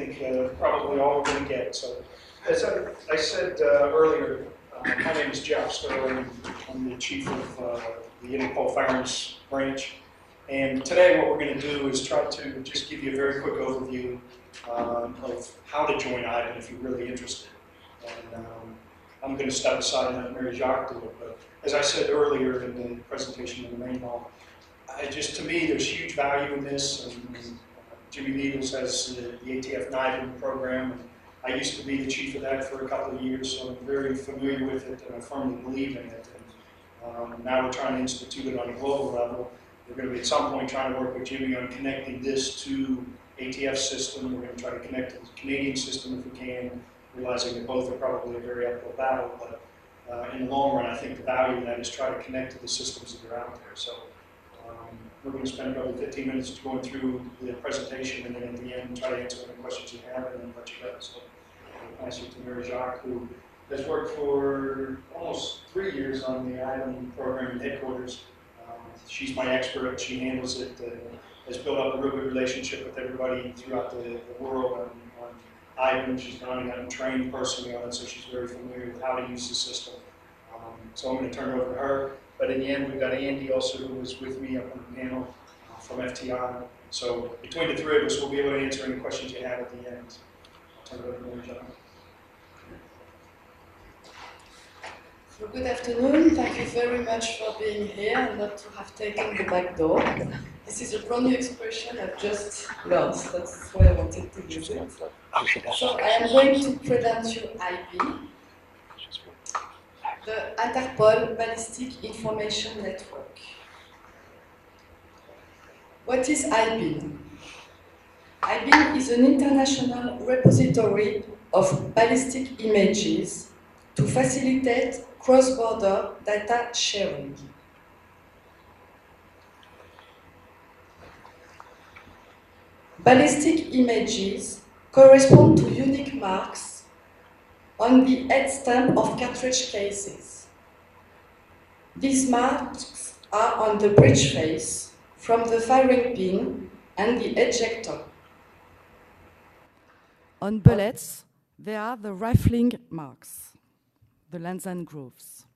think probably all we're going to get. So, as I said earlier, my name is Jeff Sterling. I'm the chief of the Interpol Firearms branch. And today what we're going to do is try to just give you a very quick overview of how to join IBIN if you're really interested. And I'm going to step aside and let Mary Jacques do it. But as I said earlier in the presentation in the main hall, to me, there's huge value in this. And Jimmy Needles has the ATF IBIN program. And I used to be the chief of that for a couple of years, so I'm very familiar with it, and I firmly believe in it. And now we're trying to institute it on a global level. We're going to be at some point trying to work with Jimmy on connecting this to ATF system. We're going to try to connect to the Canadian system if we can, realizing that both are probably a very uphill battle. But in the long run, I think the value of that is try to connect to the systems that are out there. So we're going to spend probably 15 minutes going through the presentation, and then at the end try to answer any questions you have, and then let you go. So I'll pass you to Mary Jacques, who has worked for almost 3 years on the IBIN program in headquarters. She's my expert. She handles it, has built up a real good relationship with everybody throughout the world on IBIN. She's gone and gotten trained personally on it, so she's very familiar with how to use the system. So I'm going to turn it over to her. But in the end, we've got Andy also, who was with me up on the panel from FTI. So between the three of us, we'll be able to answer any questions you have at the end. I'll turn it over to Mary Jacques. So good afternoon. Thank you very much for being here and not to have taken the back door. This is a brand new expression I've just learned. That's why I wanted to use it. So I am going to present you IBIN, the Interpol Ballistic Information Network. What is IBIN? IBIN is an international repository of ballistic images to facilitate cross-border data sharing. Ballistic images correspond to unique marks on the head stamp of cartridge cases. These marks are on the breech face, from the firing pin and the ejector. On bullets, there are the rifling marks, the lands and grooves.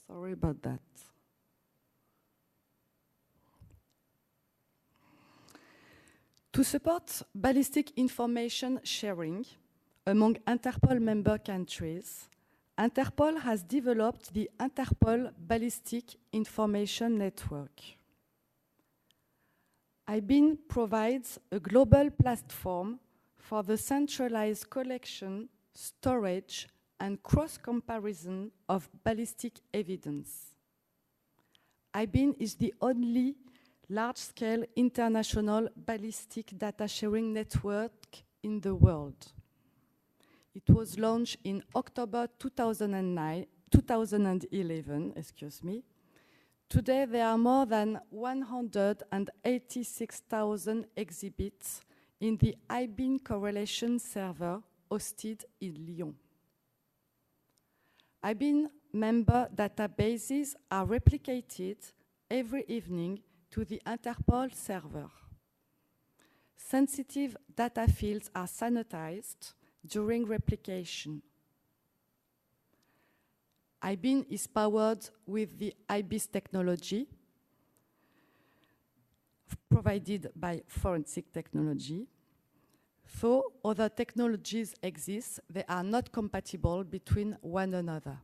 Sorry about that. To support ballistic information sharing among Interpol member countries, Interpol has developed the Interpol Ballistic Information Network. IBIN provides a global platform for the centralized collection, storage, and cross-comparison of ballistic evidence. IBIN is the only large-scale international ballistic data sharing network in the world. It was launched in October 2011. Today, there are more than 186,000 exhibits in the IBIN correlation server hosted in Lyon. IBIN member databases are replicated every evening to the Interpol server. Sensitive data fields are sanitized during replication. IBIN is powered with the IBIS technology provided by Forensic Technology. Though other technologies exist, they are not compatible between one another.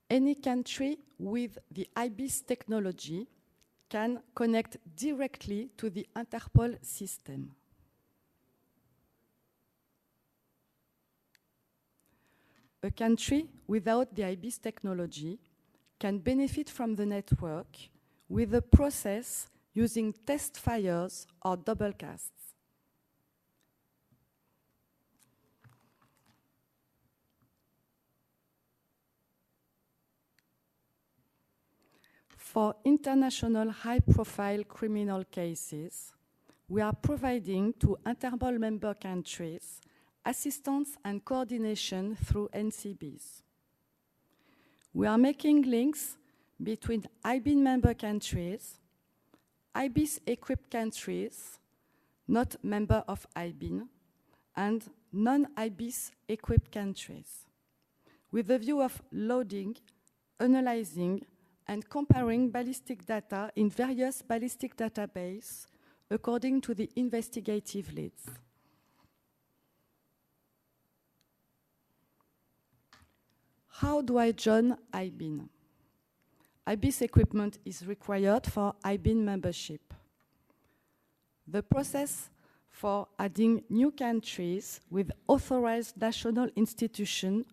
Any country with the IBIS technology can connect directly to the Interpol system. A country without the IBIS technology can benefit from the network with a process using test fires or double casts. For international high-profile criminal cases, we are providing to Interpol member countries assistance and coordination through NCBs. We are making links between IBIN member countries, IBIS-equipped countries, not member of IBIN, and non-IBIS-equipped countries, with the view of loading, analyzing, and comparing ballistic data in various ballistic databases according to the investigative leads. How do I join IBIN? IBIS equipment is required for IBIN membership. The process for adding new countries with authorized national institutions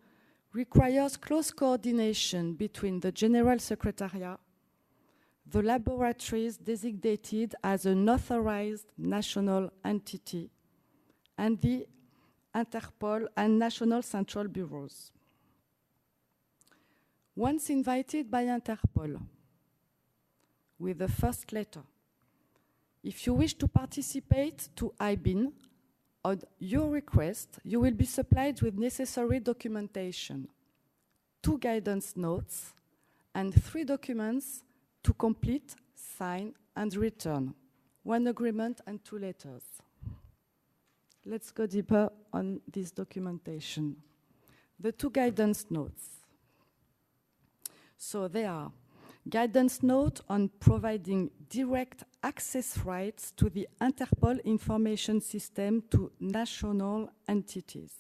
requires close coordination between the General Secretariat, the laboratories designated as an authorized national entity, and the Interpol and national central bureaus. Once invited by Interpol, with the first letter, if you wish to participate to IBIN, on your request, you will be supplied with necessary documentation, 2 guidance notes, and 3 documents to complete, sign, and return, 1 agreement and 2 letters. Let's go deeper on this documentation. The 2 guidance notes. So they are guidance note on providing direct access rights to the Interpol information system to national entities.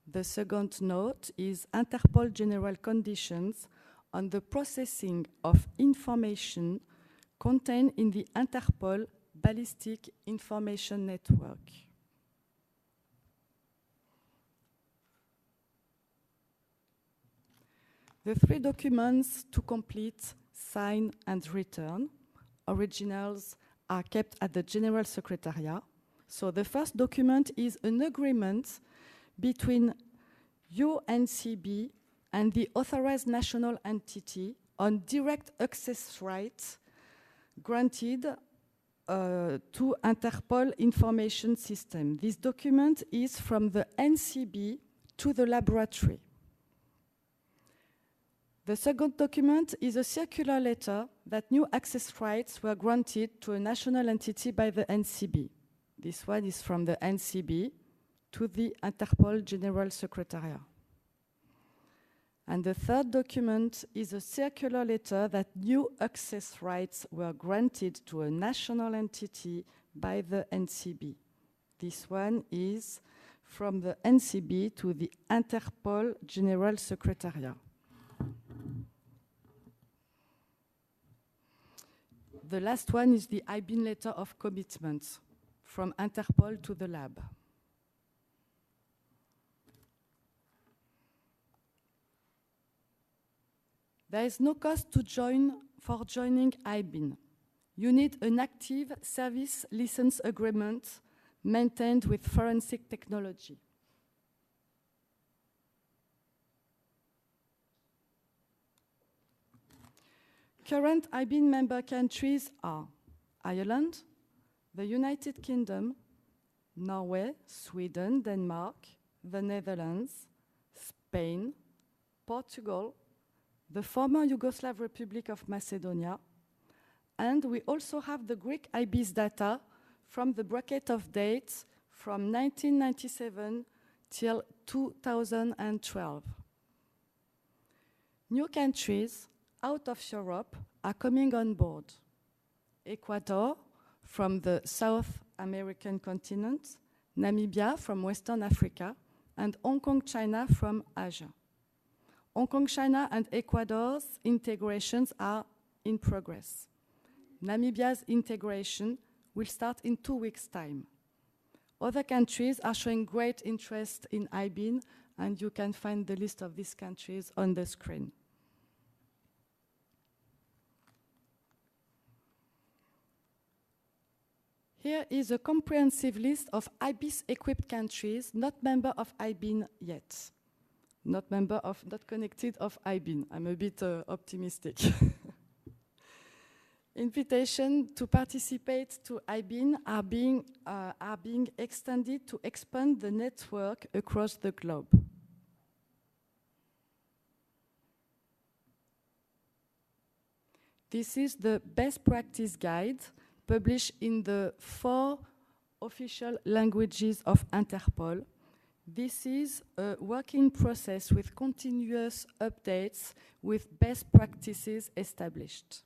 The second note is Interpol general conditions on the processing of information contained in the Interpol ballistic information network. The 3 documents to complete, sign, and return. Originals are kept at the General Secretariat. So the first document is an agreement between UNCB and the authorized national entity on direct access rights granted to Interpol information system. This document is from the NCB to the laboratory. The second document is a circular letter that new access rights were granted to a national entity by the NCB. This one is from the NCB to the Interpol General Secretariat. And the third document is a circular letter that new access rights were granted to a national entity by the NCB. This one is from the NCB to the Interpol General Secretariat. The last one is the IBIN letter of commitment from Interpol to the lab. There is no cost to for joining IBIN. You need an active service license agreement maintained with forensic technology. Current IBIN member countries are Ireland, the United Kingdom, Norway, Sweden, Denmark, the Netherlands, Spain, Portugal, the former Yugoslav Republic of Macedonia, and we also have the Greek IBIS data from the bracket of dates from 1997 till 2012. New countries out of Europe are coming on board. Ecuador from the South American continent, Namibia from Western Africa, and Hong Kong, China from Asia. Hong Kong, China and Ecuador's integrations are in progress. Namibia's integration will start in 2 weeks' time. Other countries are showing great interest in IBIN, and you can find the list of these countries on the screen. Here is a comprehensive list of IBIS-equipped countries not member of IBIN yet. Not connected of IBIN. I'm a bit optimistic. Invitations to participate to IBIN are being extended to expand the network across the globe. This is the best practice guide published in the 4 official languages of Interpol. This is a working process with continuous updates with best practices established.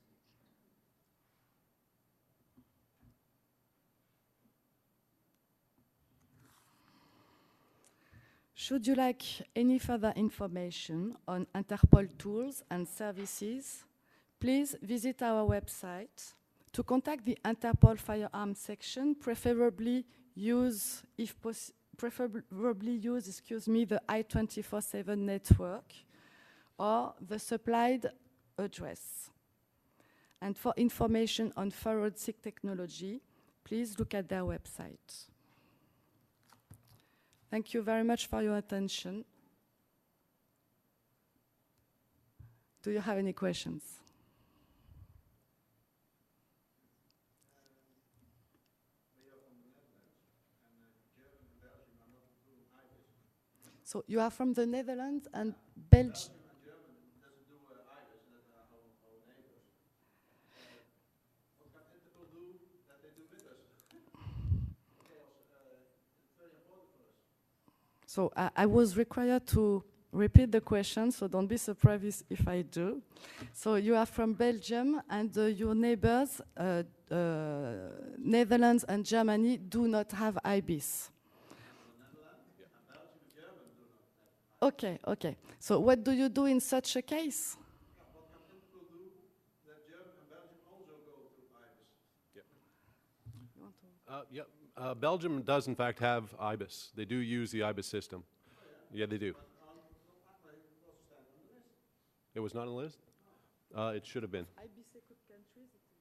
Should you like any further information on Interpol tools and services, please visit our website. To contact the Interpol Firearms section, preferably use, the I-24/7 network or the supplied address. And for information on forensic technology, please look at their website. Thank you very much for your attention. Do you have any questions? So you are from the Netherlands and Belgium. So I was required to repeat the question, so don't be surprised if I do. So you are from Belgium, and your neighbors, Netherlands and Germany, do not have IBIS. Okay, okay. So what do you do in such a case? What can Interpol do that Germany and Belgium also go to IBIS? Belgium does in fact have IBIS. They do use the IBIS system. Oh, yeah, they do. It It was not on the list? It should have been. IBIS equipped countries, it is.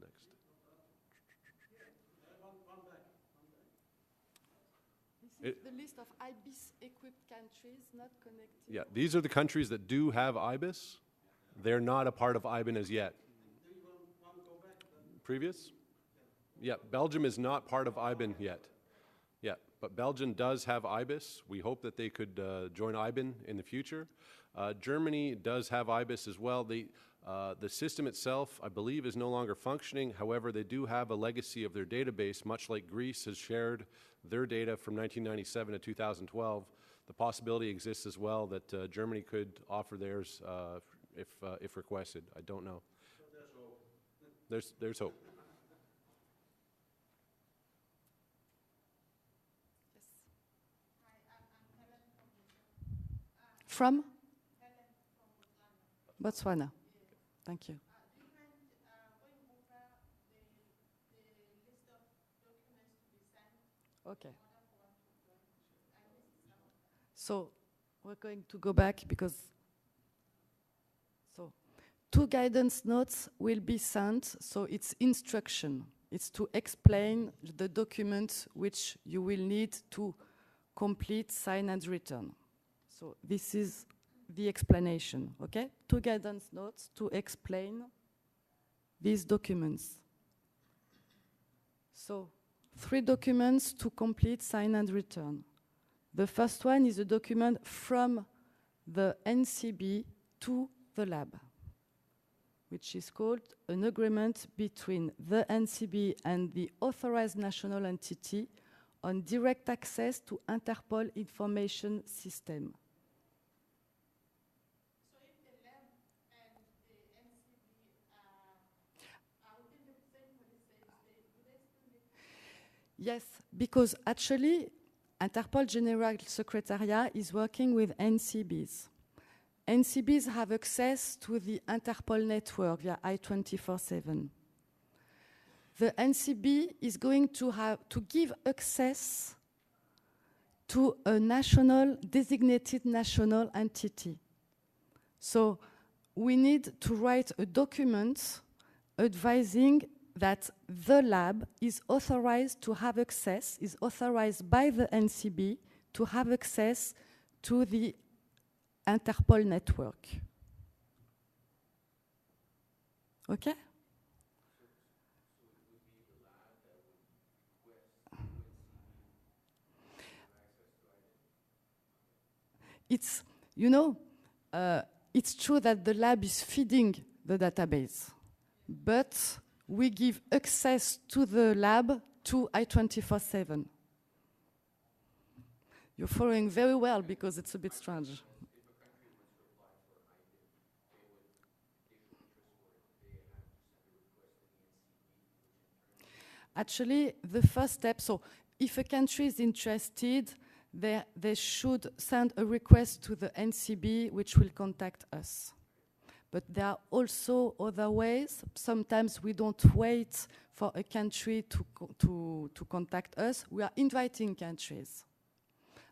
Next. This is the list of IBIS equipped countries not connected. Yeah, these are the countries that do have IBIS. They're not a part of IBIN as yet. Previous? Yeah, Belgium is not part of IBIN yet. Yeah, but Belgium does have IBIS. We hope that they could join IBIN in the future. Germany does have IBIS as well. The system itself, I believe, is no longer functioning. However, they do have a legacy of their database, much like Greece has shared their data from 1997 to 2012. The possibility exists as well that Germany could offer theirs if requested. I don't know. So there's hope. There's hope. Yes. Hi, I'm Helen From Helen from Botswana. Botswana. Thank you. Do you mind going over the list of documents to be signed Okay. in order for one to join? I missed some of them. So we're going to go back because 2 guidance notes will be sent, so it's instruction. It's to explain the document which you will need to complete, sign and return. So this is the explanation, okay? 2 guidance notes to explain these documents. So 3 documents to complete, sign and return. The first one is a document from the NCB to the lab, which is called an agreement between the NCB and the authorized national entity on direct access to Interpol information system. So if the lab and the NCB are within the same policy state, do they still need? Yes, because actually Interpol General Secretariat is working with NCBs. NCBs have access to the Interpol network via I-24/7. The NCB is going to have to give access to a designated national entity. So we need to write a document advising that the lab is authorized to have access, is authorized by the NCB to have access to the Interpol network. Okay? It's, you know, it's true that the lab is feeding the database, but we give access to the lab to I-24/7. You're following very well because it's a bit strange. Actually, the first step, so if a country is interested, they should send a request to the NCB, which will contact us. But there are also other ways. Sometimes we don't wait for a country to contact us. We are inviting countries.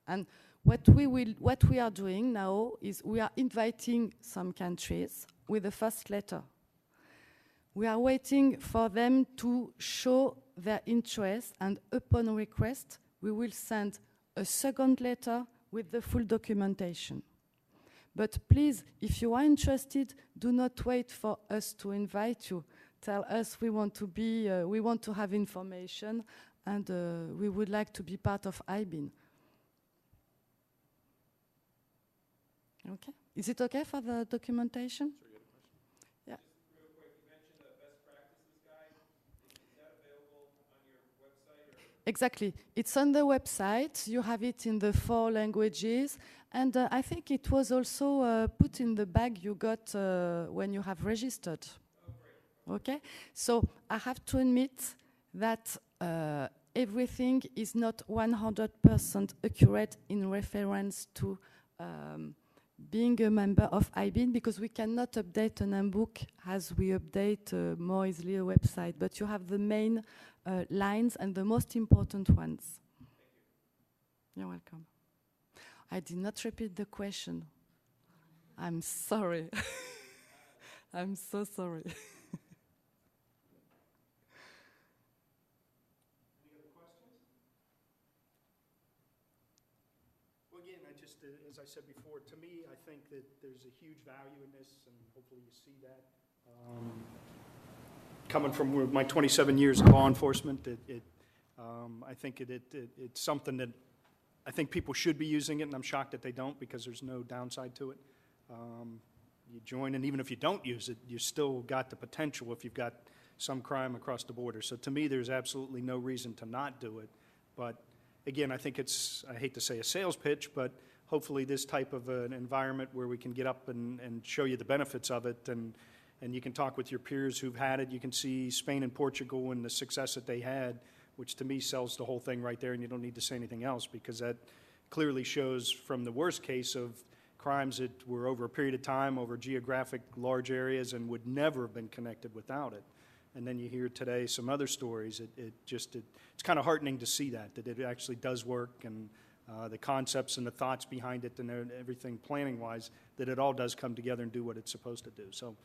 And what we are doing now is we are inviting some countries with the first letter. We are waiting for them to show their interest, and upon request, we will send a second letter with the full documentation. But please, if you are interested, do not wait for us to invite you. Tell us we want to have information, and we would like to be part of IBIN. Okay? Is it okay for the documentation? Sure, you had a question? Yeah. Just real quick, you mentioned the best practices guide. Is that available on your website or? Exactly. It's on the website. You have it in the 4 languages. And I think it was also put in the bag you got when you have registered. Oh, great. Okay? So I have to admit that everything is not 100% accurate in reference to being a member of IBIN, because we cannot update an handbook as we update more easily a website. But you have the main lines and the most important ones. Thank you. You're welcome. I did not repeat the question. I'm sorry. I'm so sorry. Any other questions? Well, again, as I said before, to me, I think that there's a huge value in this, and hopefully you see that. Coming from my 27 years in law enforcement, I think it's something that I think people should be using it, and I'm shocked that they don't, because there's no downside to it. You join, and even if you don't use it, you still got the potential if you've got some crime across the border. So to me, there's absolutely no reason to not do it. But again, I think it's, I hate to say a sales pitch, but hopefully this type of an environment where we can get up and show you the benefits of it, and you can talk with your peers who've had it. You can see Spain and Portugal and the success that they had, which to me sells the whole thing right there, and you don't need to say anything else, because that clearly shows from the worst case of crimes that were over a period of time, over geographic large areas, and would never have been connected without it. And then you hear today some other stories. It's kind of heartening to see that it actually does work, and the concepts and the thoughts behind it and everything planning-wise, that it all does come together and do what it's supposed to do. So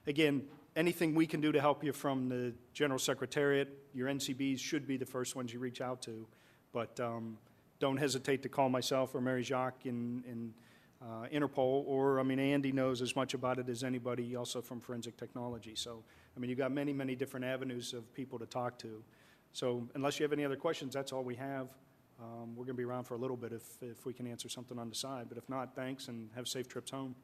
again, anything we can do to help you from the General Secretariat, your NCBs should be the first ones you reach out to. But don't hesitate to call myself or Mary Jacques in Interpol, or, I mean, Andy knows as much about it as anybody, also from forensic technology. So, I mean, you've got many, many different avenues of people to talk to. So unless you have any other questions, that's all we have. We're going to be around for a little bit if we can answer something on the side. But if not, thanks, and have safe trips home.